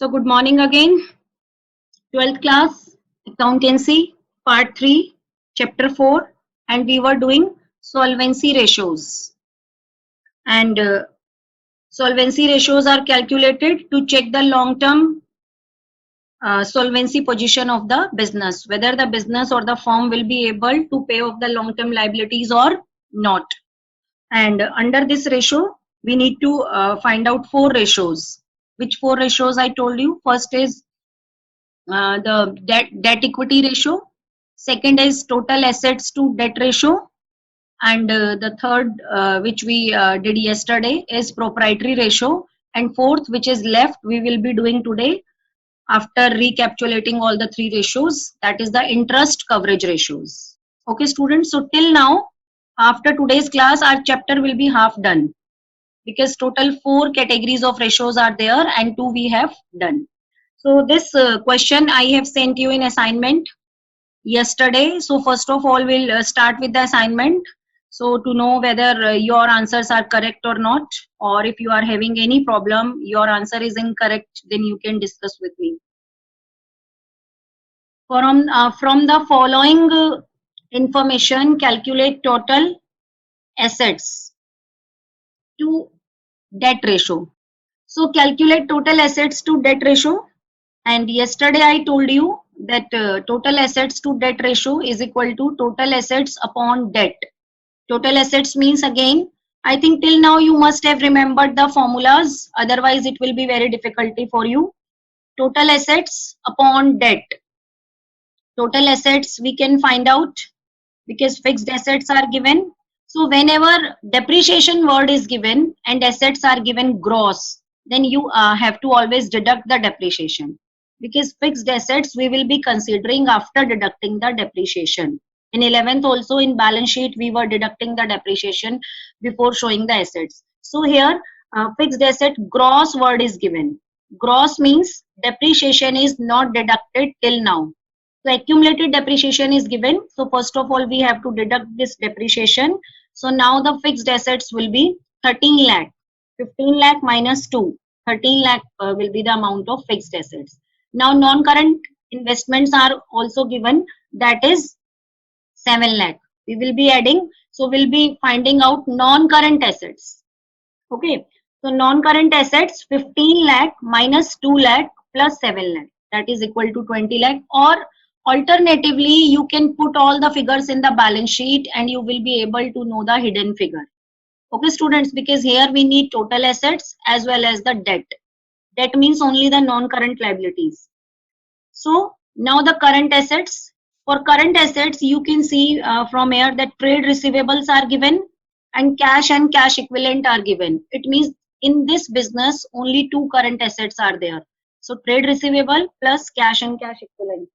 So good morning again. 12th class accountancy part 3 chapter 4, and we were doing solvency ratios, and solvency ratios are calculated to check the long term solvency position of the business, whether the business or the firm will be able to pay off the long term liabilities or not. And under this ratio we need to find out 4 ratios. Which 4 ratios I told you? First is the debt equity ratio, second is total assets to debt ratio, and the third which we did yesterday is proprietary ratio, and fourth, which is left, we will be doing today after recapitulating all the 3 ratios, that is the interest coverage ratios. Okay students, so till now after today's class our chapter will be half done, because total 4 categories of ratios are there and 2 we have done. So this question I have sent you in assignment yesterday. So first of all, we'll start with the assignment. So to know whether your answers are correct or not, or if you are having any problem, your answer is incorrect, then you can discuss with me. From the following information, calculate total assets to debt ratio. So calculate total assets to debt ratio. And yesterday I told you that total assets to debt ratio is equal to total assets upon debt. Total assets means, again, I think till now you must have remembered the formulas, otherwise it will be very difficulty for you. Total assets upon debt. Total assets we can find out because fixed assets are given. So whenever depreciation word is given and assets are given gross, then you have to always deduct the depreciation, because fixed assets we will be considering after deducting the depreciation. In 11th also in balance sheet we were deducting the depreciation before showing the assets. So here fixed asset gross word is given. Gross means depreciation is not deducted till now. So accumulated depreciation is given. So first of all we have to deduct this depreciation. So now the fixed assets will be 13 lakh. 15 lakh minus 2. 13 lakh will be the amount of fixed assets. Now non-current investments are also given, that is 7 lakh. We will be adding, so we'll be finding out non-current assets. Okay, so non-current assets 15 lakh minus 2 lakh plus 7 lakh, that is equal to 20 lakh, or alternatively you can put all the figures in the balance sheet and you will be able to know the hidden figure. Okay students, because here we need total assets as well as the debt. Debt means only the non-current liabilities. So now the current assets. For current assets you can see from here that trade receivables are given and cash equivalent are given. It means in this business only 2 current assets are there. So trade receivable plus cash and cash equivalent.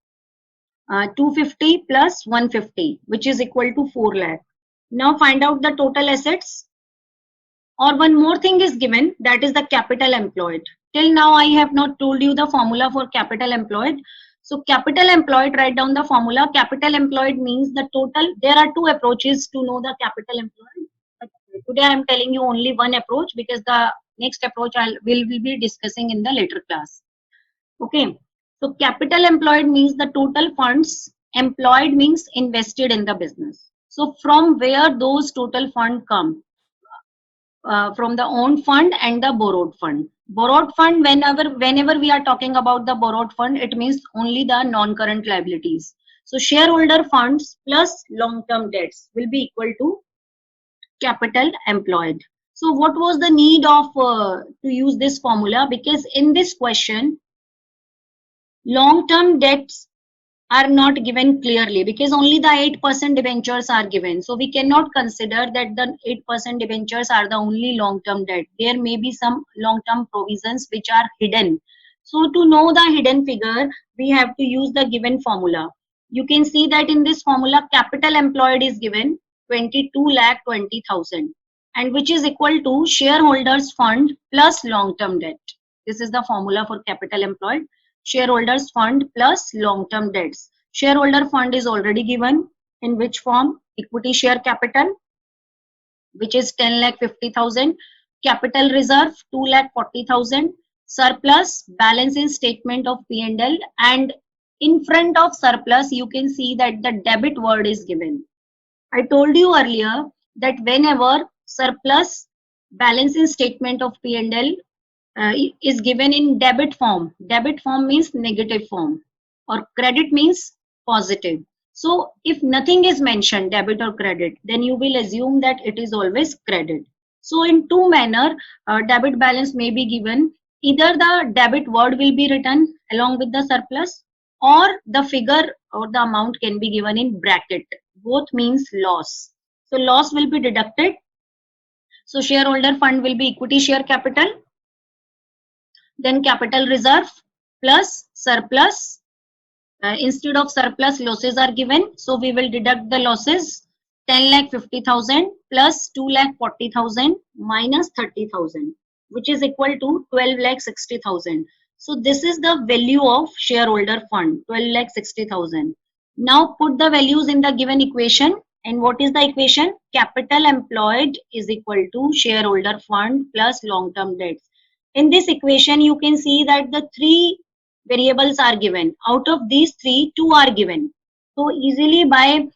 250 plus 150, which is equal to 4 lakh. Now find out the total assets. Or one more thing is given, that is the capital employed. Till now I have not told you the formula for capital employed. So capital employed, write down the formula. Capital employed means the total. There are 2 approaches to know the capital employed. But today I am telling you only one approach, because the next approach will be discussing in the later class. Okay. So capital employed means the total funds. Employed means invested in the business. So from where those total funds come? From the owned fund and the borrowed fund. Borrowed fund, whenever we are talking about the borrowed fund, it means only the non-current liabilities. So shareholder funds plus long-term debts will be equal to capital employed. So what was the need of to use this formula? Because in this question, long-term debts are not given clearly, because only the 8% debentures are given. So we cannot consider that the 8% debentures are the only long-term debt. There may be some long-term provisions which are hidden. So to know the hidden figure, we have to use the given formula. You can see that in this formula, capital employed is given 22,20,000, and which is equal to shareholders fund plus long-term debt. This is the formula for capital employed. Shareholders fund plus long-term debts. Shareholder fund is already given. In which form? Equity share capital, which is 10,50,000. Capital reserve 2,40,000. surplus, balance in statement of P&L, and in front of surplus you can see that the debit word is given. I told you earlier that whenever surplus, balance in statement of P&L is given in debit form means negative form, or credit means positive. So if nothing is mentioned, debit or credit, then you will assume that it is always credit. So in two manner, debit balance may be given. Either the debit word will be written along with the surplus, or the figure or the amount can be given in bracket. Both means loss. So loss will be deducted. So shareholder fund will be equity share capital, then capital reserve plus surplus. Instead of surplus, losses are given, so we will deduct the losses. 10,50,000 plus 2,40,000 minus 30,000, which is equal to 12,60,000. So this is the value of shareholder fund, 12,60,000. Now put the values in the given equation. And what is the equation? Capital employed is equal to shareholder fund plus long-term debts. In this equation, you can see that the three variables are given. Out of these three, two are given. So easily by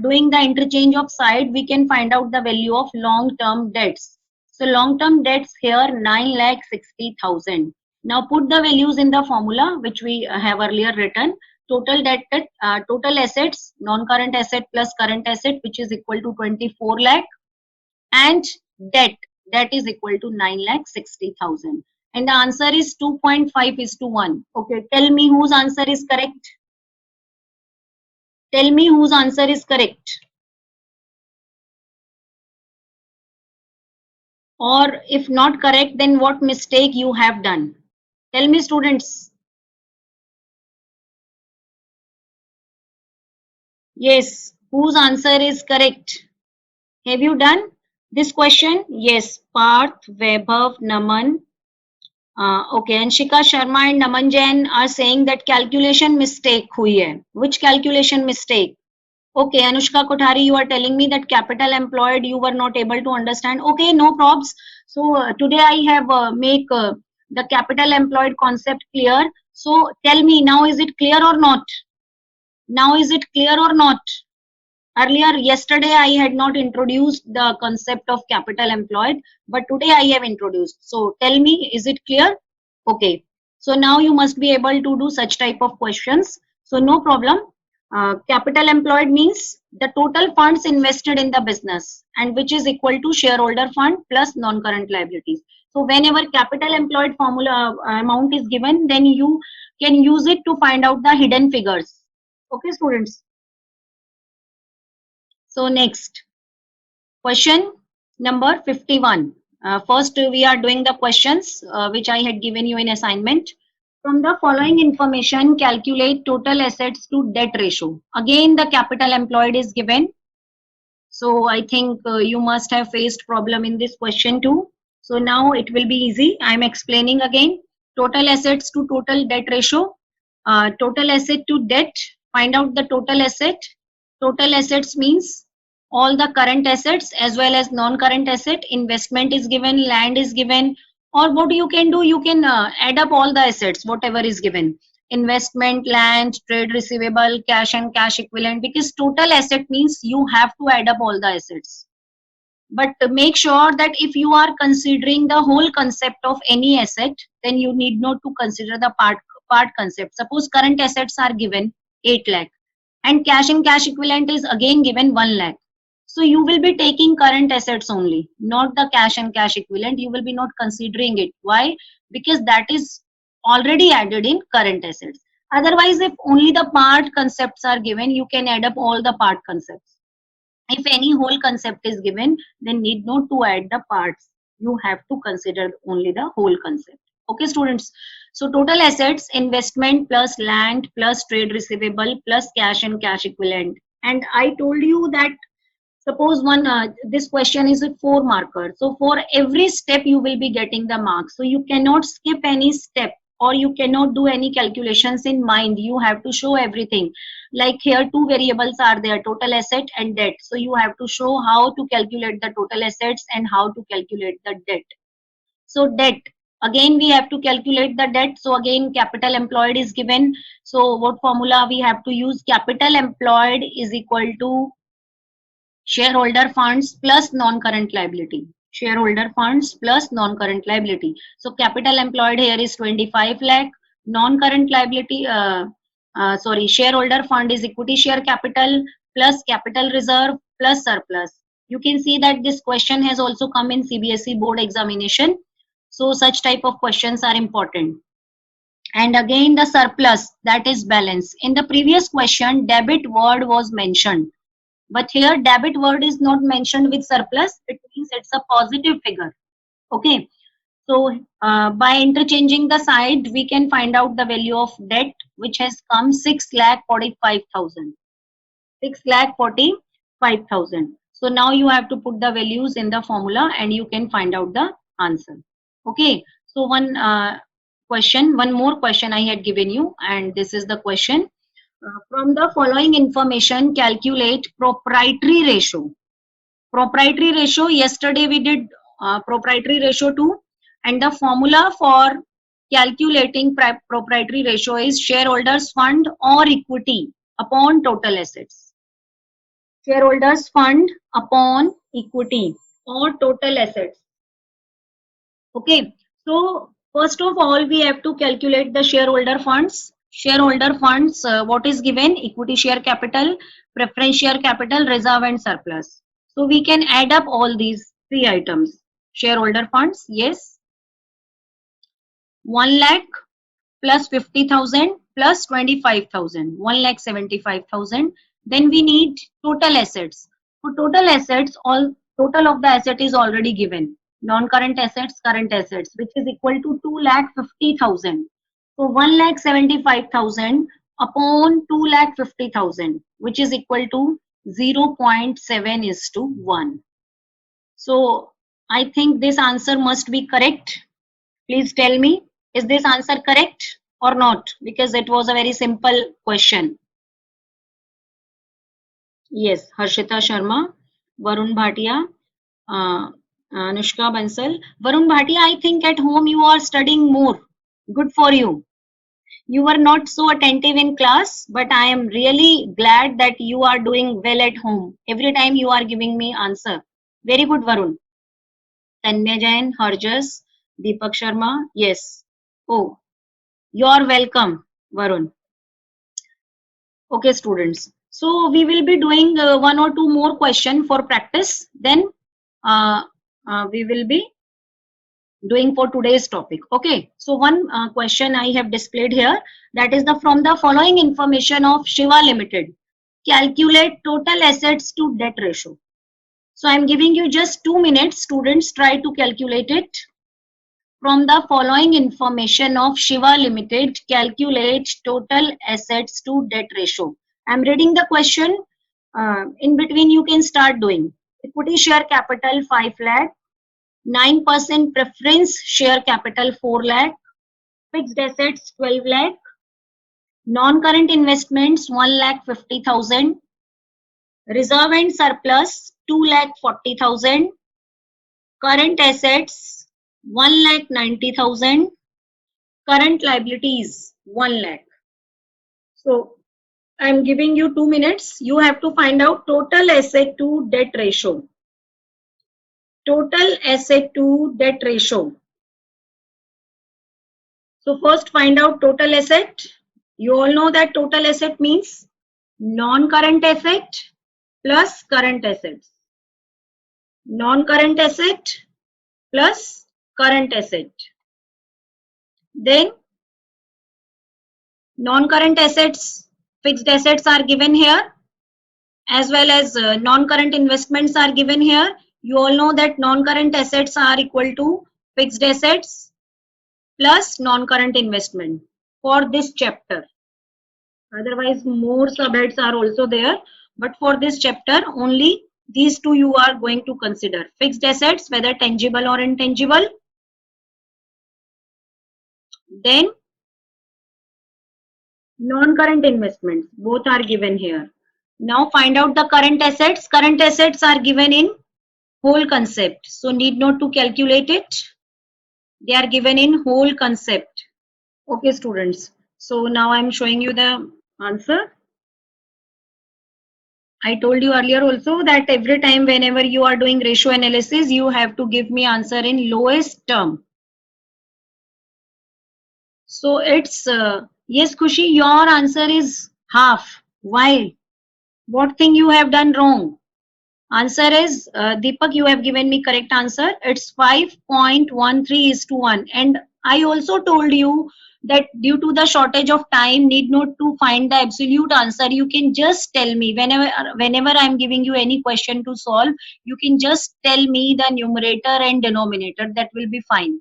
doing the interchange of side, we can find out the value of long-term debts. So long-term debts here 9,60,000. Now put the values in the formula which we have earlier written. Total debt, total assets, non-current asset plus current asset, which is equal to 24 lakh, and debt, that is equal to 9,60,000. And the answer is 2.5:1. Okay, tell me whose answer is correct. Tell me whose answer is correct. Or if not correct, then what mistake you have done. Tell me, students. Yes, whose answer is correct? Have you done this question? Yes, Parth, Vaibhav, Naman. Okay, Anshika Sharma and Naman Jain are saying that calculation mistake hui hai. Which calculation mistake? Okay, Anushka Kothari, you are telling me that capital employed you were not able to understand. Okay, no probs. So today I have make the capital employed concept clear. So tell me now, is it clear or not? Now is it clear or not? Earlier, yesterday I had not introduced the concept of capital employed, but today I have introduced. So tell me, is it clear? Okay. So now you must be able to do such type of questions. So no problem. Capital employed means the total funds invested in the business, and which is equal to shareholder fund plus non-current liabilities. So whenever capital employed formula amount is given, then you can use it to find out the hidden figures. Okay, students. So next, question number 51. First, we are doing the questions which I had given you in assignment. From the following information, calculate total assets to debt ratio. Again, the capital employed is given. So I think you must have faced problem in this question too. So now it will be easy. I am explaining again. Total assets to total debt ratio. Total asset to debt. Find out the total asset. Total assets means all the current assets as well as non-current asset. Investment is given, land is given, or what you can do, you can add up all the assets, whatever is given. Investment, land, trade receivable, cash and cash equivalent, because total asset means you have to add up all the assets. But make sure that if you are considering the whole concept of any asset, then you need not to consider the part concept. Suppose current assets are given 8 lakh and cash and cash equivalent is again given 1 lakh. So you will be taking current assets only, not the cash and cash equivalent. You will be not considering it. Why? Because that is already added in current assets. Otherwise, if only the part concepts are given, you can add up all the part concepts. If any whole concept is given, then need not to add the parts. You have to consider only the whole concept. Okay, students. So total assets, investment plus land plus trade receivable plus cash and cash equivalent. And I told you that suppose this question is with 4 markers. So for every step you will be getting the marks. So you cannot skip any step, or you cannot do any calculations in mind. You have to show everything. Like here 2 variables are there, total asset and debt. So you have to show how to calculate the total assets and how to calculate the debt. So debt. Again we have to calculate the debt, so again capital employed is given. So what formula we have to use? Capital employed is equal to shareholder funds plus non-current liability. Shareholder funds plus non-current liability. So capital employed here is 25 lakh. Non-current liability, shareholder fund is equity share capital plus capital reserve plus surplus. You can see that this question has also come in CBSE board examination. So such type of questions are important. And again the surplus, that is balance. In the previous question, debit word was mentioned. But here debit word is not mentioned with surplus. It means it's a positive figure. Okay. So by interchanging the side, we can find out the value of debt, which has come 6,45,000. 6,45,000. So now you have to put the values in the formula and you can find out the answer. Okay. So one more question I had given you, and this is the question. From the following information, calculate proprietary ratio. Proprietary ratio, yesterday we did proprietary ratio 2, and the formula for calculating proprietary ratio is shareholders fund or equity upon total assets. Shareholders fund upon equity or total assets. Okay, so first of all we have to calculate the shareholder funds. Shareholder funds, what is given? Equity share capital, preference share capital, reserve and surplus. So we can add up all these three items. Shareholder funds, yes, 1 lakh plus 50,000 plus 25,000, 1,75,000. Then we need total assets. For total assets, all total of the asset is already given. Non-current assets, current assets, which is equal to 2,50,000. So 1,75,000 upon 2,50,000, which is equal to 0.7:1. So I think this answer must be correct. Please tell me, is this answer correct or not? Because it was a very simple question. Yes, Harshita Sharma, Varun Bhatia, Anushka Bansal. Varun Bhatia, I think at home you are studying more. Good for you. You were not so attentive in class, but I am really glad that you are doing well at home. Every time you are giving me answer. Very good, Varun. Tanya Jain, Harjas, Deepak Sharma. Yes. Oh, you are welcome, Varun. Okay, students. So we will be doing one or two more questions for practice. Then we will be doing for today's topic. Okay. So one question I have displayed here, that is the from the following information of Shiva Limited, calculate total assets to debt ratio. So I'm giving you just 2 minutes. Students, try to calculate it. From the following information of Shiva Limited, calculate total assets to debt ratio. I'm reading the question. In between, you can start doing. Equity share capital 5 lakh, 9% preference share capital 4 lakh, fixed assets 12 lakh, non-current investments 1,50,000, reserve and surplus 2,40,000, current assets 1,90,000, current liabilities 1 lakh. So I'm giving you 2 minutes. You have to find out total asset to debt ratio. Total asset to debt ratio. So first find out total asset. You all know that total asset means non-current asset plus current assets. Non-current asset plus current asset. Then non-current assets, fixed assets are given here, as well as non-current investments are given here. You all know that non-current assets are equal to fixed assets plus non-current investment for this chapter. Otherwise, more subheads are also there, but for this chapter, only these two you are going to consider. Fixed assets, whether tangible or intangible. Then non-current investments, both are given here. Now find out the current assets. Current assets are given in whole concept, so need not to calculate it. They are given in whole concept. Okay, students. So now I'm showing you the answer. I told you earlier also that every time whenever you are doing ratio analysis, you have to give me answer in lowest term. So it's, yes, Khushi, your answer is half. Why? What thing you have done wrong? Answer is, Deepak, you have given me correct answer. It's 5.13:1. And I also told you that due to the shortage of time, need not to find the absolute answer. You can just tell me whenever I'm giving you any question to solve, you can just tell me the numerator and denominator. That will be fine.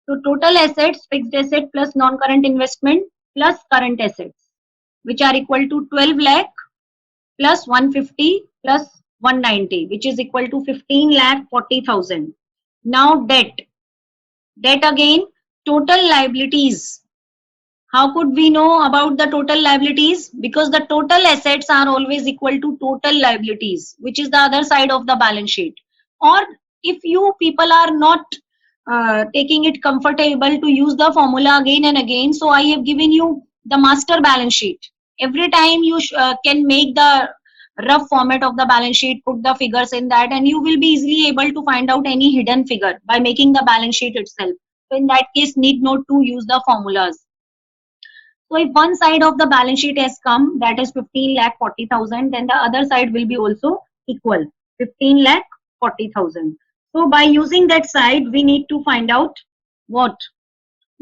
So total assets, fixed asset plus non-current investment plus current assets, which are equal to 12 lakh plus 150 plus 190, which is equal to 15 lakh 40,000. Now debt. Debt again, total liabilities. How could we know about the total liabilities? Because the total assets are always equal to total liabilities, which is the other side of the balance sheet. Or if you people are not taking it comfortable to use the formula again and again, so I have given you the master balance sheet. Every time you can make the rough format of the balance sheet, put the figures in that, and you will be easily able to find out any hidden figure by making the balance sheet itself. So in that case, need not to use the formulas. So if one side of the balance sheet has come, that is 15 lakh 40,000, then the other side will be also equal, 15 lakh 40,000. So by using that side, we need to find out what?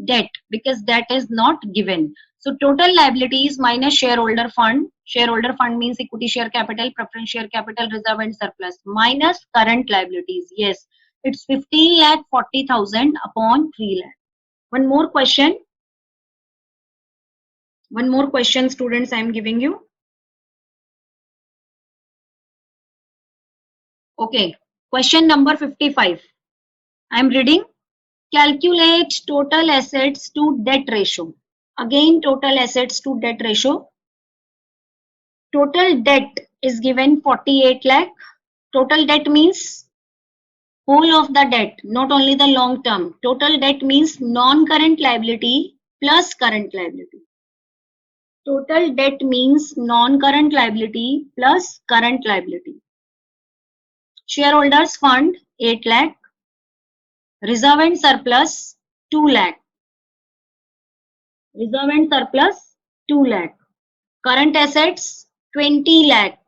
Debt, because that is not given. So total liabilities minus shareholder fund. Shareholder fund means equity share capital, preference share capital, reserve and surplus, minus current liabilities. Yes, it's 15 lakh 40,000 upon 3 lakh. One more question. One more question, students, I am giving you. Okay, question number 55. I am reading. Calculate total assets to debt ratio. Again, total assets to debt ratio. Total debt is given 48 lakh. Total debt means whole of the debt, not only the long term. Total debt means non-current liability plus current liability. Total debt means non-current liability plus current liability. Shareholders fund 8 lakh. Reserve and surplus 2 lakh. Reserve and surplus 2 lakh. Current assets 20 lakh.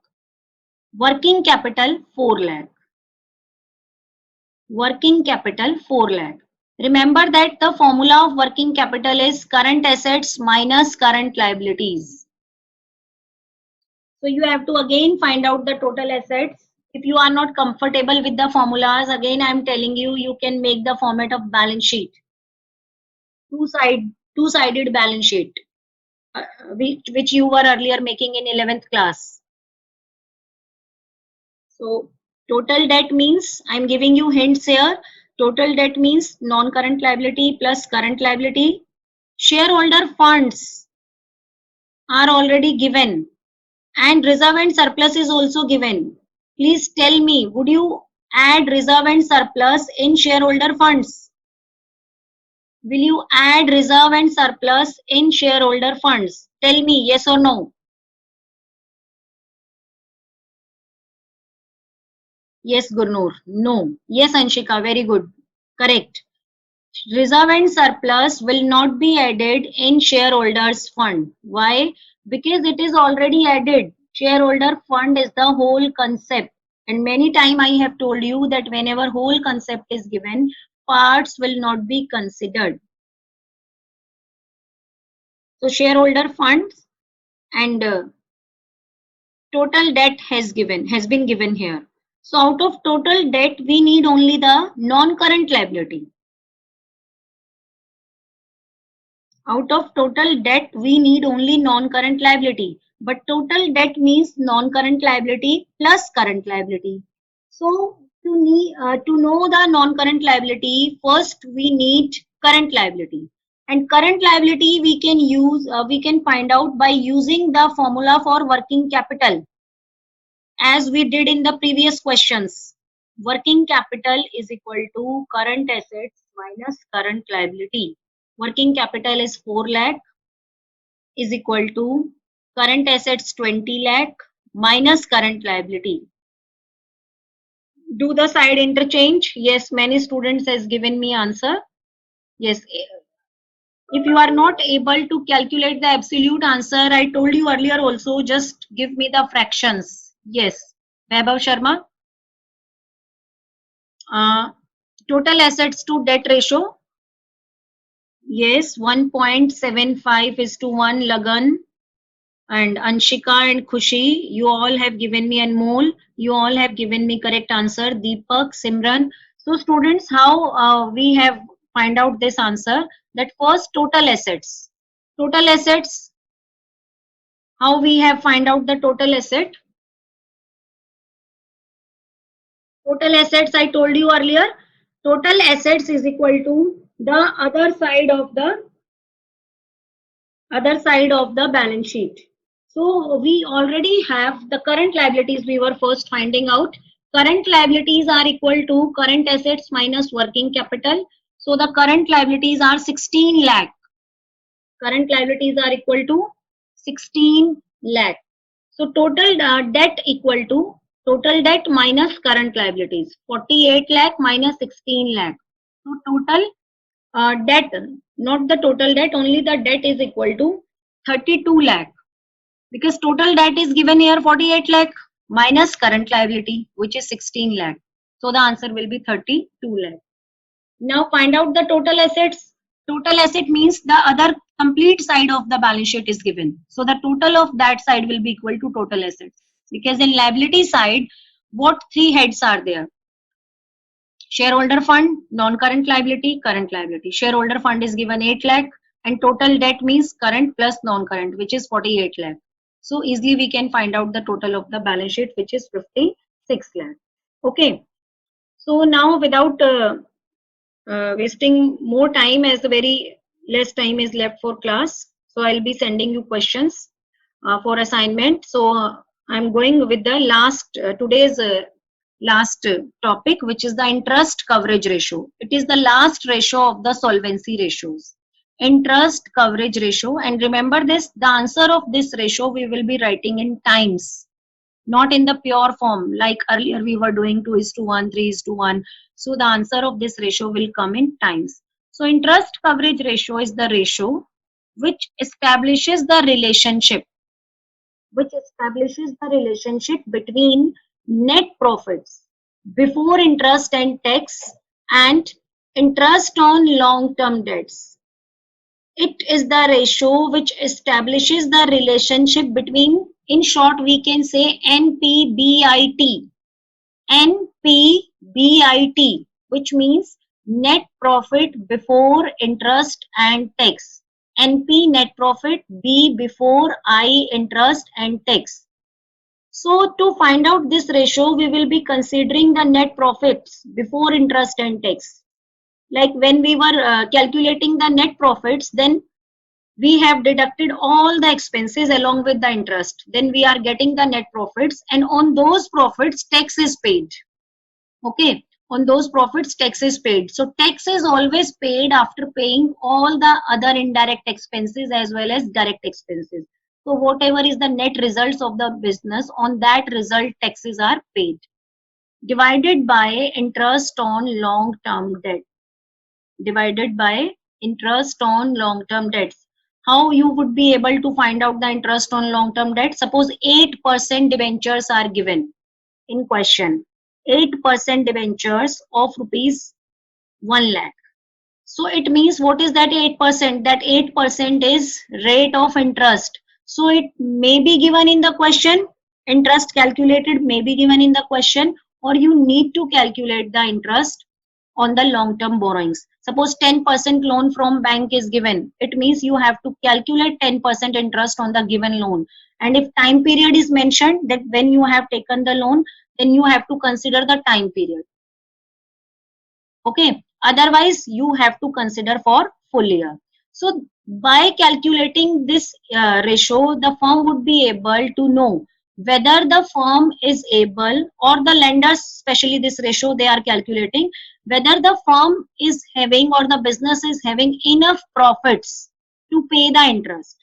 Working capital 4 lakh. Working capital 4 lakh. Remember that the formula of working capital is current assets minus current liabilities. So you have to again find out the total assets. If you are not comfortable with the formulas, again I am telling you, you can make the format of balance sheet. Two-sided balance sheet, which you were earlier making in 11th class. So total debt means, I'm giving you hints here. Total debt means non-current liability plus current liability. Shareholder funds are already given, and reserve and surplus is also given. Please tell me, would you add reserve and surplus in shareholder funds? Will you add reserve and surplus in shareholder funds? Tell me yes or no. Yes, Gurnur. No. Yes, Anshika. Very good. Correct. Reserve and surplus will not be added in shareholders fund. Why? Because it is already added. Shareholder fund is the whole concept. And many time I have told you that whenever whole concept is given, parts will not be considered. So shareholder funds and total debt has been given here. So out of total debt, we need only the non-current liability. Out of total debt, we need only non-current liability. But total debt means non-current liability plus current liability. So to know the non-current liability, first we need current liability. And current liability we can use, we can find out by using the formula for working capital, as we did in the previous questions. Working capital is equal to current assets minus current liability. Working capital is 4 lakh is equal to current assets 20 lakh minus current liability. Do the side interchange. Yes, many students has given me answer. Yes, if you are not able to calculate the absolute answer, I told you earlier also, just give me the fractions. Yes, Vaibhav Sharma. Total assets to debt ratio. Yes, 1.75 is to 1. Lagan and Anshika and Khushi, you all have given me, Anmol, you all have given me correct answer. Deepak, Simran. So students, how we have find out this answer? That first total assets. Total assets, how we have find out the total asset? Total assets, I told you earlier, total assets is equal to the other side of the balance sheet. So we already have the current liabilities we were first finding out. Current liabilities are equal to current assets minus working capital. So the current liabilities are 16 lakh. Current liabilities are equal to 16 lakh. So total debt equal to total debt minus current liabilities. 48 lakh minus 16 lakh. So total debt, not the total debt, only the debt is equal to 32 lakh. Because total debt is given here 48 lakh minus current liability, which is 16 lakh. So the answer will be 32 lakh. Now find out the total assets. Total asset means the other complete side of the balance sheet is given. So the total of that side will be equal to total assets. Because in liability side, what three heads are there? Shareholder fund, non-current liability, current liability. Shareholder fund is given 8 lakh and total debt means current plus non-current, which is 48 lakh. So easily we can find out the total of the balance sheet, which is 56 lakh. Okay. So now without wasting more time, as very less time is left for class, so I'll be sending you questions for assignment. So I'm going with the last today's last topic, which is the interest coverage ratio. It is the last ratio of the solvency ratios. Interest coverage ratio, and remember this, the answer of this ratio we will be writing in times, not in the pure form like earlier we were doing 2:1, 3:1. So the answer of this ratio will come in times. So interest coverage ratio is the ratio which establishes the relationship between net profits before interest and tax and interest on long-term debts. It is the ratio which establishes the relationship between, in short, we can say NPBIT. NPBIT, which means net profit before interest and tax. NP net profit, B before I interest and tax. So to find out this ratio, we will be considering the net profits before interest and tax. Like when we were calculating the net profits, then we have deducted all the expenses along with the interest. Then we are getting the net profits, and on those profits, tax is paid. Okay, on those profits, tax is paid. So tax is always paid after paying all the other indirect expenses as well as direct expenses. So whatever is the net results of the business, on that result taxes are paid. Divided by interest on long-term debt. Divided by interest on long-term debts. How you would be able to find out the interest on long-term debt? Suppose 8% debentures are given in question. 8% debentures of rupees 1 lakh. So it means what is that 8%? That 8% is rate of interest. So it may be given in the question, interest calculated may be given in the question, or you need to calculate the interest on the long-term borrowings. Suppose 10% loan from bank is given. It means you have to calculate 10% interest on the given loan. And if time period is mentioned, that when you have taken the loan, then you have to consider the time period. Okay. Otherwise, you have to consider for full year. So by calculating this ratio, the firm would be able to know whether the firm is able, or the lenders, especially this ratio they are calculating, whether the firm is having or the business is having enough profits to pay the interest.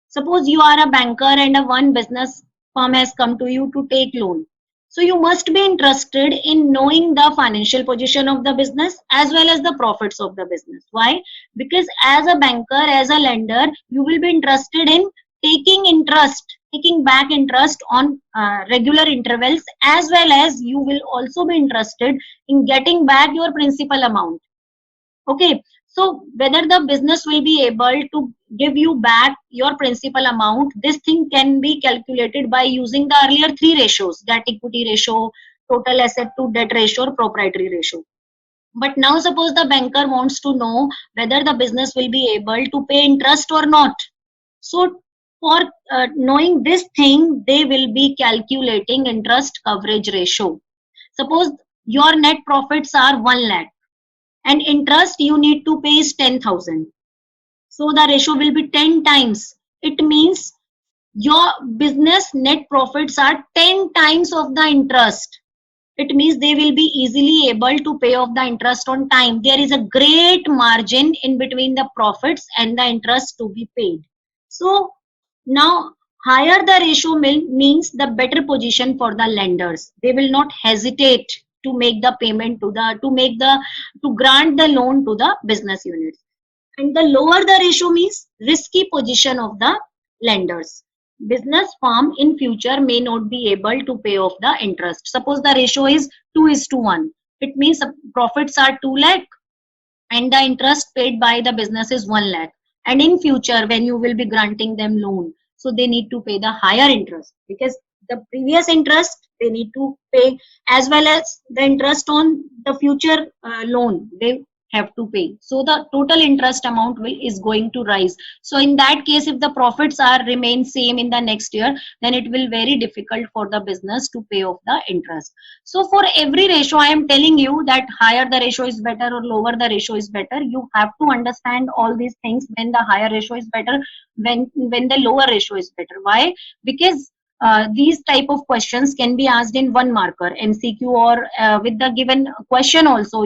Suppose you are a banker and a one business firm has come to you to take loan. So you must be interested in knowing the financial position of the business as well as the profits of the business. Why? Because as a banker, as a lender, you will be interested in taking back interest on regular intervals, as well as you will also be interested in getting back your principal amount. Okay, so whether the business will be able to give you back your principal amount, this thing can be calculated by using the earlier three ratios: debt equity ratio, total asset to debt ratio, or proprietary ratio. But now suppose the banker wants to know whether the business will be able to pay interest or not. So for knowing this thing, they will be calculating interest coverage ratio. Suppose your net profits are 1 lakh and interest you need to pay is 10,000. So the ratio will be 10 times. It means your business net profits are 10 times of the interest. It means they will be easily able to pay off the interest on time. There is a great margin in between the profits and the interest to be paid. So now higher the ratio means the better position for the lenders. They will not hesitate to make the payment to grant the loan to the business units. And the lower the ratio means risky position of the lenders. Business firm in future may not be able to pay off the interest. Suppose the ratio is 2:1. It means profits are 2 lakh and the interest paid by the business is 1 lakh. And in future, when you will be granting them loan, so they need to pay the higher interest, because the previous interest they need to pay, as well as the interest on the future loan they have to pay. So the total interest amount is going to rise. So in that case, if the profits are remain same in the next year, then it will very difficult for the business to pay off the interest. So for every ratio, I am telling you that higher the ratio is better or lower the ratio is better. You have to understand all these things, when the higher ratio is better, when the lower ratio is better. Why? Because these type of questions can be asked in one marker MCQ, or with the given question also.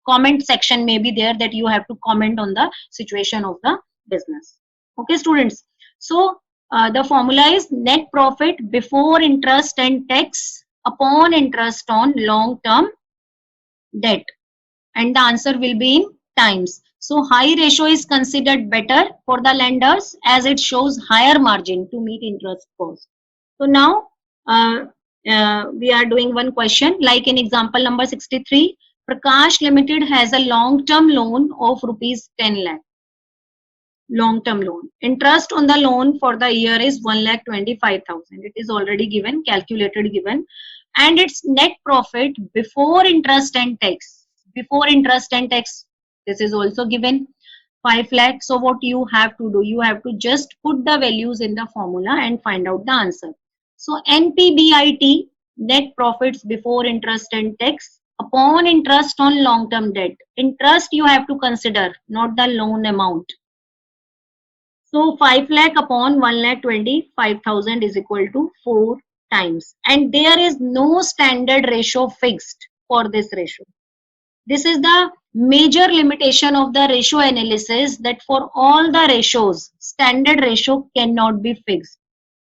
Comment section may be there that you have to comment on the situation of the business. Okay, students. So the formula is net profit before interest and tax upon interest on long term debt, and the answer will be in times. So high ratio is considered better for the lenders as it shows higher margin to meet interest cost. So now we are doing one question, like in example number 63. Prakash Limited has a long term loan of rupees 10 lakh. Long term loan. Interest on the loan for the year is 1,25,000. It is already given, calculated given. And its net profit before interest and tax. Before interest and tax, this is also given, 5 lakh. So what you have to do? You have to just put the values in the formula and find out the answer. So NPBIT, net profits before interest and tax upon interest on long term debt. Interest you have to consider, not the loan amount. So 5 lakh upon 1,25,000 is equal to 4 times. And there is no standard ratio fixed for this ratio. This is the major limitation of the ratio analysis, that for all the ratios, standard ratio cannot be fixed.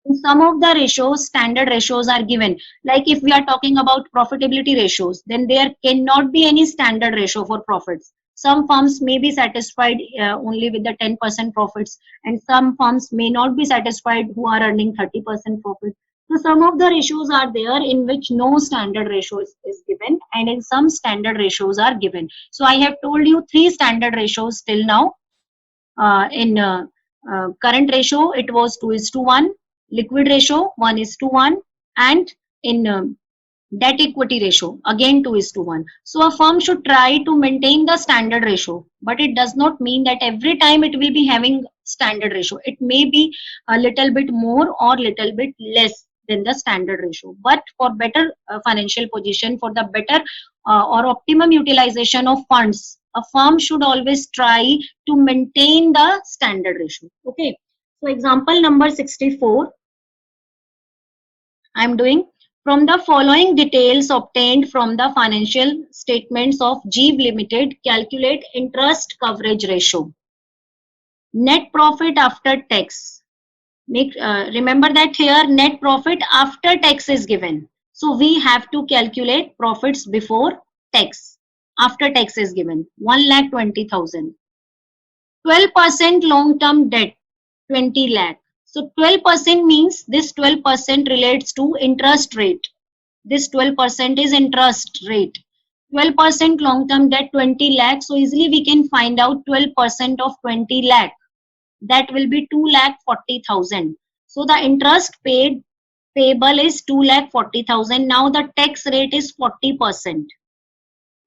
In some of the ratios, standard ratios are given. Like if we are talking about profitability ratios, then there cannot be any standard ratio for profits. Some firms may be satisfied only with the 10% profits, and some firms may not be satisfied who are earning 30% profit. So some of the ratios are there in which no standard ratio is given, and in some standard ratios are given. So I have told you 3 standard ratios till now. In current ratio, it was 2:1. Liquid ratio 1:1, and in debt equity ratio again 2:1. So a firm should try to maintain the standard ratio, but it does not mean that every time it will be having standard ratio. It may be a little bit more or little bit less than the standard ratio. But for better financial position, for the better or optimum utilization of funds, a firm should always try to maintain the standard ratio. Okay. So example number 64. I am doing. From the following details obtained from the financial statements of Jeev Limited, calculate interest coverage ratio. Net profit after tax. Remember that here net profit after tax is given. So we have to calculate profits before tax. After tax is given 1,20,000. 12% long-term debt 20 lakh. So 12% means this 12% relates to interest rate. This 12% is interest rate. 12% long-term debt 20 lakh. So easily we can find out 12% of 20 lakh. That will be 2,40,000. So the interest payable is 2,40,000. Now the tax rate is 40%.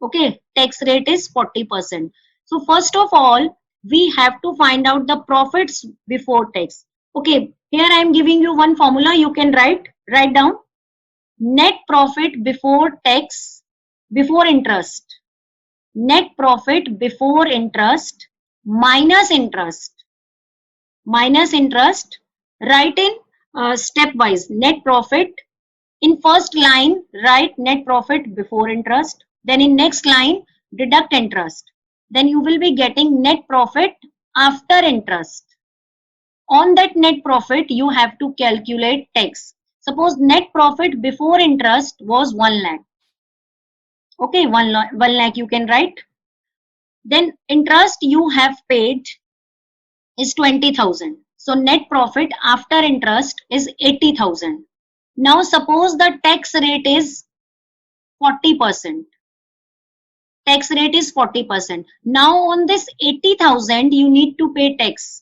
Okay, tax rate is 40%. So first of all, we have to find out the profits before tax. Okay, here I am giving you one formula. You can write down net profit before tax, before interest. Net profit before interest minus interest. Minus interest. Write in stepwise. Net profit. In first line, write net profit before interest. Then in next line, deduct interest. Then you will be getting net profit after interest. On that net profit, you have to calculate tax. Suppose net profit before interest was 1 lakh. Okay, 1 lakh you can write. Then interest you have paid is 20,000. So net profit after interest is 80,000. Now suppose the tax rate is 40%. Tax rate is 40%. Now on this 80,000 you need to pay tax.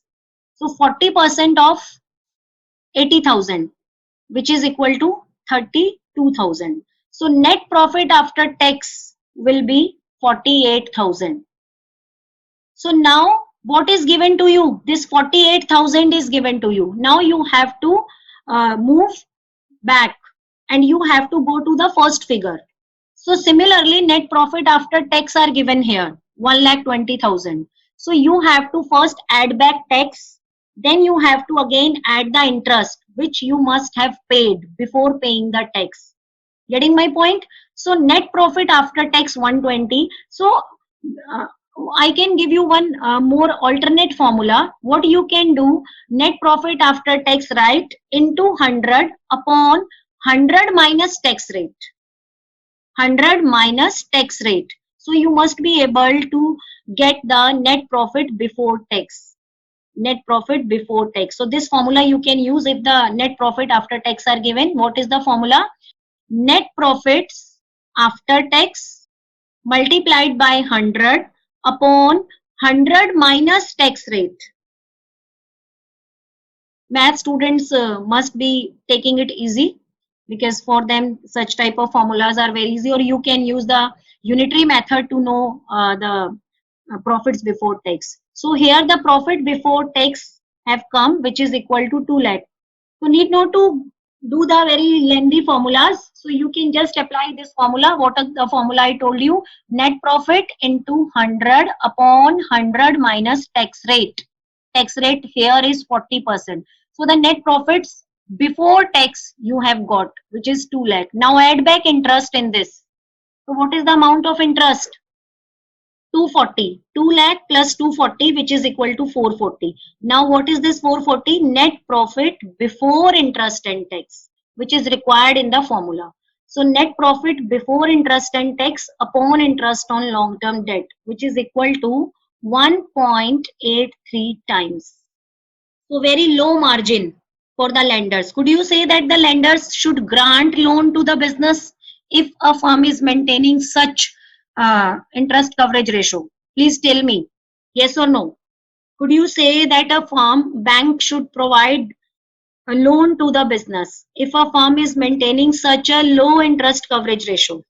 So 40% of 80,000, which is equal to 32,000. So net profit after tax will be 48,000. So now what is given to you? This 48,000 is given to you. Now you have to move back and you have to go to the first figure. So similarly, net profit after tax are given here, 1,20,000. So you have to first add back tax, then you have to again add the interest which you must have paid before paying the tax. Getting my point? So net profit after tax 120. So I can give you one more alternate formula. What you can do, net profit after tax, right, into 100 upon 100 minus tax rate. 100 minus tax rate. So you must be able to get the net profit before tax. Net profit before tax. So this formula you can use if the net profit after tax are given. What is the formula? Net profits after tax multiplied by 100 upon 100 minus tax rate. Math students must be taking it easy, because for them such type of formulas are very easy, or you can use the unitary method to know the profits before tax. So here the profit before tax have come, which is equal to 2 lakh. So need not to do the very lengthy formulas. So you can just apply this formula. What is the formula I told you? Net profit into 100 upon 100 minus tax rate. Tax rate here is 40%. So the net profits before tax you have got, which is 2 lakh. Now add back interest in this. So what is the amount of interest? 240. 2 lakh plus 240, which is equal to 440. Now what is this 440? Net profit before interest and tax, which is required in the formula. So net profit before interest and tax upon interest on long-term debt, which is equal to 1.83 times. So very low margin for the lenders. Could you say that the lenders should grant loan to the business if a firm is maintaining such interest coverage ratio? Please tell me, yes or no. Could you say that a bank should provide a loan to the business if a firm is maintaining such a low interest coverage ratio?